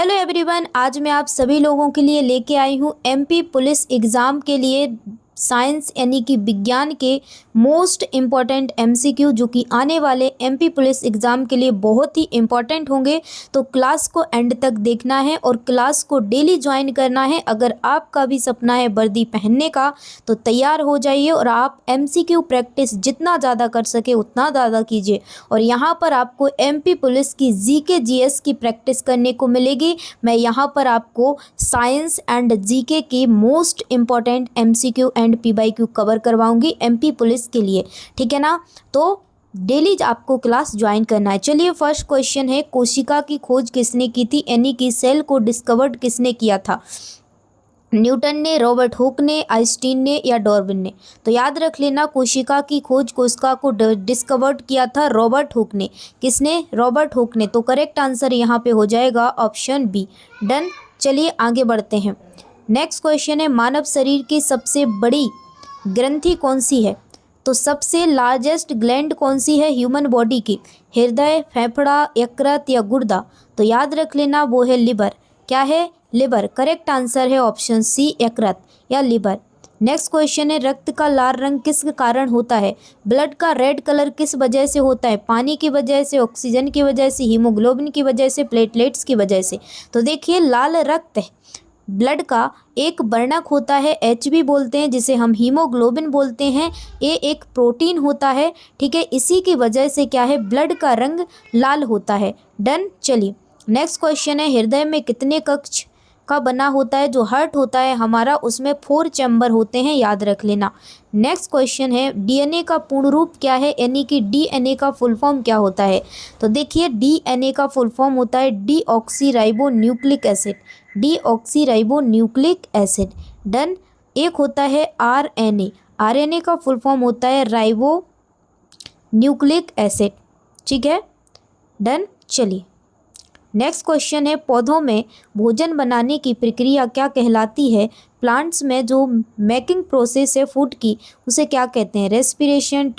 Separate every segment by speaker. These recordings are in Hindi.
Speaker 1: हेलो एवरीवन, आज मैं आप सभी लोगों के लिए लेके आई हूँ एमपी पुलिस एग्ज़ाम के लिए साइंस यानी कि विज्ञान के मोस्ट इम्पॉर्टेंट एमसीक्यू जो कि आने वाले एमपी पुलिस एग्ज़ाम के लिए बहुत ही इम्पॉर्टेंट होंगे। तो क्लास को एंड तक देखना है और क्लास को डेली ज्वाइन करना है। अगर आपका भी सपना है वर्दी पहनने का तो तैयार हो जाइए और आप एमसीक्यू प्रैक्टिस जितना ज़्यादा कर सके उतना ज़्यादा कीजिए। और यहाँ पर आपको एमपी पुलिस की जीके जीएस की प्रैक्टिस करने को मिलेगी। मैं यहाँ पर आपको साइंस एंड जीके की most important MCQ and PYQ cover करवाऊंगी एमपी पुलिस के लिए, ठीक है ना। तो डेली आपको क्लास ज्वाइन करना है। चलिए, फर्स्ट क्वेश्चन है, कोशिका की खोज किसने की थी, यानी कि सेल को डिस्कवर्ड किसने किया था? न्यूटन ने, रॉबर्ट हुक ने, आइंस्टीन ने या डार्विन ने? तो याद रख लेना, कोशिका की खोज कोशिका को डिस्कवर्ड किया था रॉबर्ट हुक ने। किसने? रॉबर्ट हुक ने। तो करेक्ट आंसर यहाँ पे हो जाएगा ऑप्शन बी। डन। चलिए आगे बढ़ते हैं। नेक्स्ट क्वेश्चन है, मानव शरीर की सबसे बड़ी ग्रंथि कौन सी है? तो सबसे लार्जेस्ट ग्लैंड कौन सी है ह्यूमन बॉडी की? हृदय, फेफड़ा, यकृत या गुर्दा? तो याद रख लेना, वो है लिवर। क्या है? लिवर। करेक्ट आंसर है ऑप्शन सी, यकृत या लिवर। नेक्स्ट क्वेश्चन है, रक्त का लाल रंग किस कारण होता है? ब्लड का रेड कलर किस वजह से होता है? पानी की वजह से, ऑक्सीजन की वजह से, हीमोग्लोबिन की वजह से, प्लेटलेट्स की वजह से? तो देखिए, लाल रक्त ब्लड का एक वर्णक होता है, HB बोलते हैं, जिसे हम हीमोग्लोबिन बोलते हैं। ये एक प्रोटीन होता है, ठीक है। इसी की वजह से क्या है, ब्लड का रंग लाल होता है। डन। चलिए नेक्स्ट क्वेश्चन है, हृदय में कितने कक्ष का बना होता है? जो हार्ट होता है हमारा, उसमें 4 चैम्बर होते हैं, याद रख लेना। नेक्स्ट क्वेश्चन है, डीएनए का पूर्ण रूप क्या है, यानी कि डीएनए का फुल फॉर्म क्या होता है? तो देखिए, डीएनए का फुल फॉर्म होता है deoxyribo nucleic acid. Deoxyribo nucleic acid. Done. एक होता है आरएनए। आरएनए का फुल फॉर्म होता है राइबो न्यूक्लिक एसिड, ठीक है। डन। चलिए नेक्स्ट क्वेश्चन है, पौधों में भोजन बनाने की प्रक्रिया क्या कहलाती है? प्लांट्स में जो मेकिंग प्रोसेस है फूड की, उसे क्या कहते हैं? रेस्पिरेशन,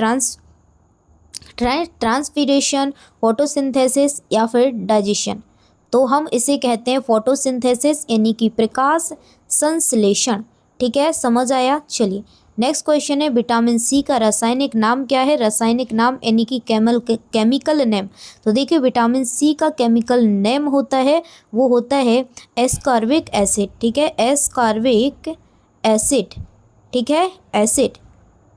Speaker 1: ट्रांसपीरेशन, फोटोसिंथेसिस या फिर डाइजेशन? तो हम इसे कहते हैं फोटोसिंथेसिस, यानी कि प्रकाश संश्लेषण, ठीक है। समझ आया? चलिए नेक्स्ट क्वेश्चन है, विटामिन सी का रासायनिक नाम क्या है? रासायनिक नाम यानी कि केमिकल नेम। तो देखिए, विटामिन सी का केमिकल नेम होता है, वो होता है एस्कॉर्बिक एसिड, ठीक है। एस्कॉर्बिक एसिड, ठीक है, एसिड।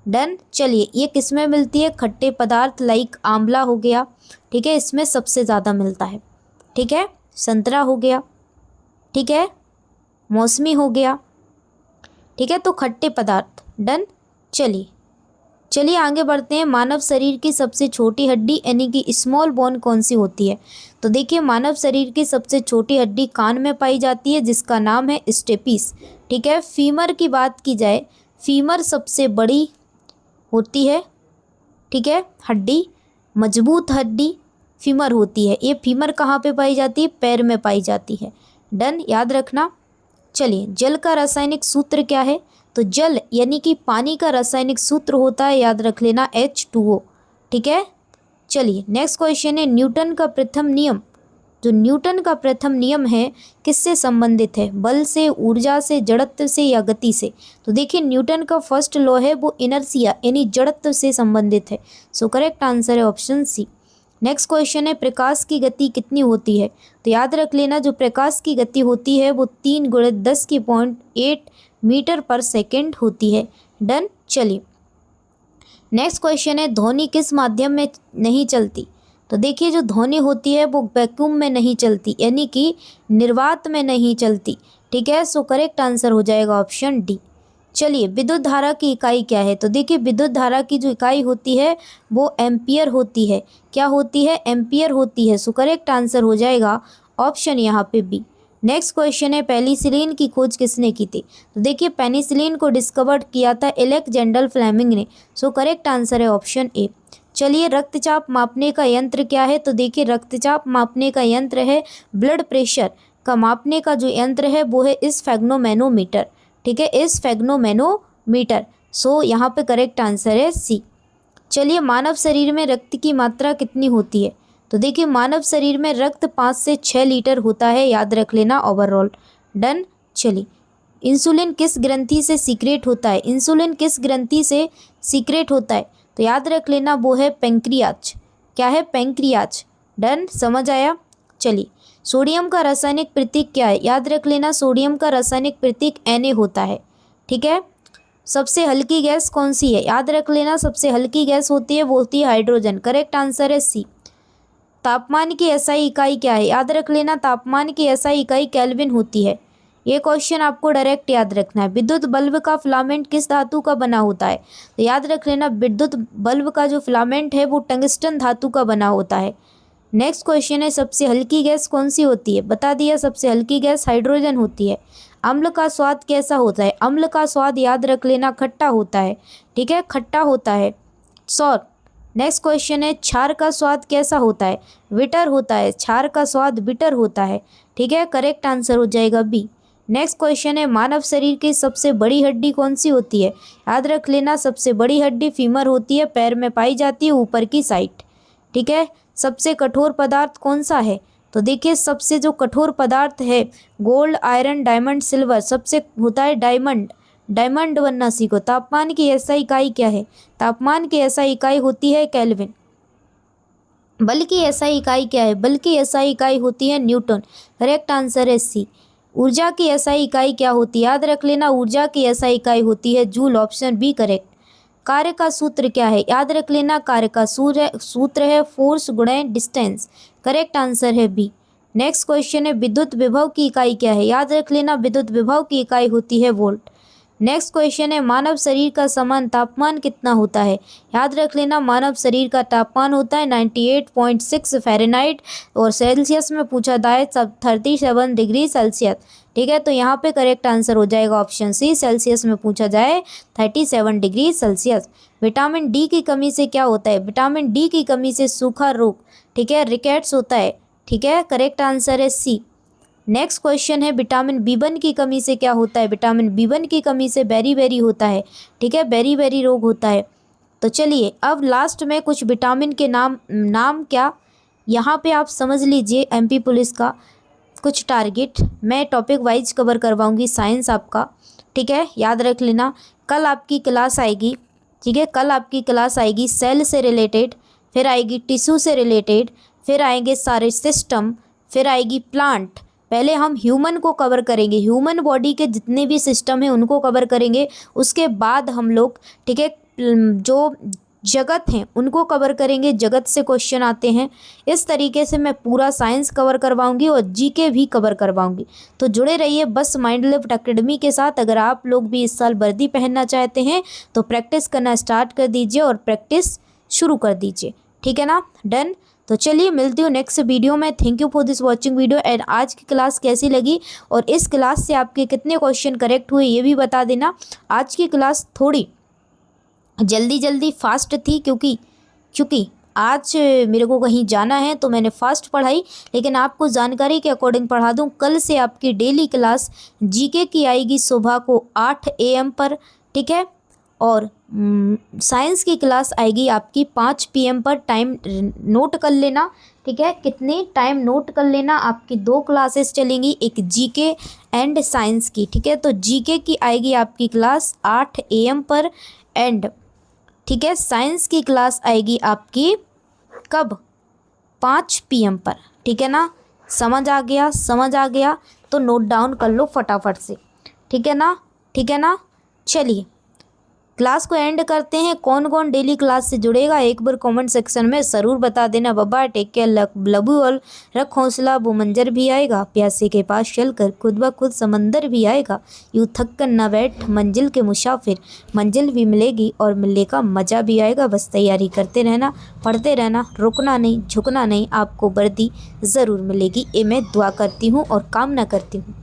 Speaker 1: डन। चलिए, ये किस में मिलती है? खट्टे पदार्थ लाइक आंवला हो गया, ठीक है, इसमें सबसे ज़्यादा मिलता है, ठीक है। संतरा हो गया, ठीक है, मौसमी हो गया, ठीक है। तो खट्टे पदार्थ। डन। चलिए आगे बढ़ते हैं। मानव शरीर की सबसे छोटी हड्डी यानी कि स्मॉल बोन कौन सी होती है? तो देखिए, मानव शरीर की सबसे छोटी हड्डी कान में पाई जाती है, जिसका नाम है स्टेपिस, ठीक है। फीमर की बात की जाए, फीमर सबसे बड़ी होती है, ठीक है, हड्डी, मजबूत हड्डी फीमर होती है। ये फीमर कहाँ पे पाई जाती है? पैर में पाई जाती है। डन, याद रखना। चलिए, जल का रासायनिक सूत्र क्या है? तो जल यानी कि पानी का रासायनिक सूत्र होता है, याद रख लेना, H2O, ठीक है। चलिए नेक्स्ट क्वेश्चन है, न्यूटन का प्रथम नियम, जो न्यूटन का प्रथम नियम है किससे संबंधित है? बल से, ऊर्जा से, जड़त्व से या गति से? तो देखिए, न्यूटन का फर्स्ट लॉ है वो इनर्शिया यानी जड़त्व से संबंधित है। सो करेक्ट आंसर है ऑप्शन सी। नेक्स्ट क्वेश्चन है, प्रकाश की गति कितनी होती है? तो याद रख लेना, जो प्रकाश की गति होती है वो 3 × 10⁸ मीटर पर सेकेंड होती है। डन। चलिए नेक्स्ट क्वेश्चन है, ध्वनि किस माध्यम में नहीं चलती? तो देखिए, जो ध्वनि होती है वो वैक्यूम में नहीं चलती, यानी कि निर्वात में नहीं चलती, ठीक है। सो करेक्ट आंसर हो जाएगा ऑप्शन डी। चलिए, विद्युत धारा की इकाई क्या है? तो देखिए, विद्युत धारा की जो इकाई होती है वो एम्पियर होती है। क्या होती है? एम्पियर होती है। सो करेक्ट आंसर हो जाएगा ऑप्शन यहाँ पे बी। नेक्स्ट क्वेश्चन है, पेनिसिलिन की खोज किसने की थी? तो देखिए, पेनिसिलिन को डिस्कवर किया था अलेक्जेंडर फ्लेमिंग ने। सो करेक्ट आंसर है ऑप्शन ए। चलिए, रक्तचाप मापने का यंत्र क्या है? तो देखिए, रक्तचाप मापने का यंत्र है, ब्लड प्रेशर का मापने का जो यंत्र है वो है स्फेग्नोमैनोमीटर, ठीक है, स्फेग्नोमैनोमीटर। सो यहाँ पे करेक्ट आंसर है सी। चलिए, मानव शरीर में रक्त की मात्रा कितनी होती है? तो देखिए मानव शरीर में रक्त 5 से 6 लीटर होता है, याद रख लेना ओवरऑल। डन। चलिए, इंसुलिन किस ग्रंथि से सीक्रेट होता है? इंसुलिन किस ग्रंथि से सीक्रेट होता है? तो याद रख लेना वो है पेंक्रियाज। क्या है? पेंक्रियाज। डन, समझ आया। चलिए, सोडियम का रासायनिक प्रतीक क्या है? याद रख लेना सोडियम का रासायनिक प्रतीक Na होता है। ठीक है। सबसे हल्की गैस कौन सी है? याद रख लेना सबसे हल्की गैस होती है वो होती है हाइड्रोजन। करेक्ट आंसर है सी। तापमान की एसआई इकाई क्या है? याद रख लेना तापमान की एसआई इकाई केल्विन होती है। ये क्वेश्चन आपको डायरेक्ट याद रखना है। विद्युत बल्ब का फिलामेंट किस धातु का बना होता है? तो याद रख लेना विद्युत बल्ब का जो फिलामेंट है वो टंगस्टन धातु का बना होता है। नेक्स्ट क्वेश्चन है सबसे हल्की गैस कौन सी होती है? बता दिया, सबसे हल्की गैस हाइड्रोजन होती है। अम्ल का स्वाद कैसा होता है? अम्ल का स्वाद याद रख लेना खट्टा होता है। ठीक है, खट्टा होता है। सॉर। नेक्स्ट क्वेश्चन है क्षार का स्वाद कैसा होता है? बिटर होता है। क्षार का स्वाद बिटर होता है। ठीक है, करेक्ट आंसर हो जाएगा बी। नेक्स्ट क्वेश्चन है मानव शरीर की सबसे बड़ी हड्डी कौन सी होती है? याद रख लेना सबसे बड़ी हड्डी फीमर होती है, पैर में पाई जाती है ऊपर की साइड। ठीक है। सबसे कठोर पदार्थ कौन सा है? तो देखिए सबसे जो कठोर पदार्थ है गोल्ड, आयरन, डायमंड, सिल्वर, सबसे होता है डायमंड। डायमंड बनना सीखो। तापमान की एसआई इकाई क्या है? तापमान की एसआई इकाई होती है केल्विन। बल की एसआई इकाई क्या है? बल की एसआई इकाई होती है न्यूटन। करेक्ट आंसर है सी। ऊर्जा की एसआई इकाई क्या होती है? याद रख लेना ऊर्जा की एसआई इकाई होती है जूल। Option B correct. कार्य का सूत्र क्या है? याद रख लेना कार्य का सूत्र है फोर्स गुणे डिस्टेंस। करेक्ट आंसर है बी। नेक्स्ट क्वेश्चन है विद्युत विभव की इकाई क्या है? याद रख लेना विद्युत विभव की इकाई होती है वोल्ट। नेक्स्ट क्वेश्चन है मानव शरीर का समान तापमान कितना होता है? याद रख लेना मानव शरीर का तापमान होता है 98.6 फ़ारेनहाइट और सेल्सियस में पूछा जाए 37 डिग्री सेल्सियस। ठीक है, तो यहाँ पे करेक्ट आंसर हो जाएगा ऑप्शन सी, सेल्सियस में पूछा जाए 37 डिग्री सेल्सियस। विटामिन डी की कमी से क्या होता है? विटामिन डी की कमी से सूखा रोग, ठीक है, रिकेट्स होता है। ठीक है, करेक्ट आंसर है सी। नेक्स्ट क्वेश्चन है विटामिन बी1 की कमी से क्या होता है? विटामिन बी1 की कमी से बेरी होता है। ठीक है, बेरी रोग होता है। तो चलिए अब लास्ट में कुछ विटामिन के नाम क्या, यहाँ पे आप समझ लीजिए। एमपी पुलिस का कुछ टारगेट मैं टॉपिक वाइज कवर करवाऊंगी, साइंस आपका। ठीक है, याद रख लेना। कल आपकी क्लास आएगी। ठीक है, कल आपकी क्लास आएगी सेल से रिलेटेड, फिर आएगी टिश्यू से रिलेटेड, फिर आएंगे सारे सिस्टम, फिर आएगी प्लांट। पहले हम ह्यूमन को कवर करेंगे, ह्यूमन बॉडी के जितने भी सिस्टम हैं उनको कवर करेंगे। उसके बाद हम लोग, ठीक है, जो जगत हैं उनको कवर करेंगे, जगत से क्वेश्चन आते हैं। इस तरीके से मैं पूरा साइंस कवर करवाऊंगी और जीके भी कवर करवाऊंगी। तो जुड़े रहिए बस माइंड लिफ्ट एकेडमी के साथ। अगर आप लोग भी इस साल वर्दी पहनना चाहते हैं तो प्रैक्टिस करना स्टार्ट कर दीजिए और प्रैक्टिस शुरू कर दीजिए। ठीक है ना, डन। तो चलिए मिलती हूँ नेक्स्ट वीडियो में। Thank you for this watching video. And आज की क्लास कैसी लगी और इस क्लास से आपके कितने क्वेश्चन करेक्ट हुए ये भी बता देना। आज की क्लास थोड़ी जल्दी फास्ट थी क्योंकि आज मेरे को कहीं जाना है तो मैंने फास्ट पढ़ाई, लेकिन आपको जानकारी के अकॉर्डिंग पढ़ा दूं। कल से आपकी डेली क्लास जीके की आएगी सुबह को 8 AM पर। ठीक है, और साइंस की क्लास आएगी आपकी 5 PM पर। टाइम नोट कर लेना। ठीक है, कितने टाइम नोट कर लेना। आपकी 2 क्लासेस चलेंगी, एक जीके एंड साइंस की। ठीक है, तो जीके की आएगी आपकी क्लास 8 AM पर एंड, ठीक है, साइंस की क्लास आएगी आपकी कब? 5 PM पर। ठीक है ना, समझ आ गया तो नोट डाउन कर लो फटाफट से। ठीक है ना। चलिए क्लास को एंड करते हैं। कौन कौन डेली क्लास से जुड़ेगा एक बार कमेंट सेक्शन में ज़रूर बता देना। बाबा take care, love you all. रख हौसला, वो मंजर भी आएगा। प्यासे के पास चल कर खुद ब खुद समंदर भी आएगा। यूँ थक कर न बैठ मंजिल के मुसाफिर, मंजिल भी मिलेगी और मिलने का मज़ा भी आएगा। बस तैयारी करते रहना, पढ़ते रहना, रुकना नहीं, झुकना नहीं। आपको वर्दी ज़रूर मिलेगी, ये मैं दुआ करती हूँ और कामना करती हूँ।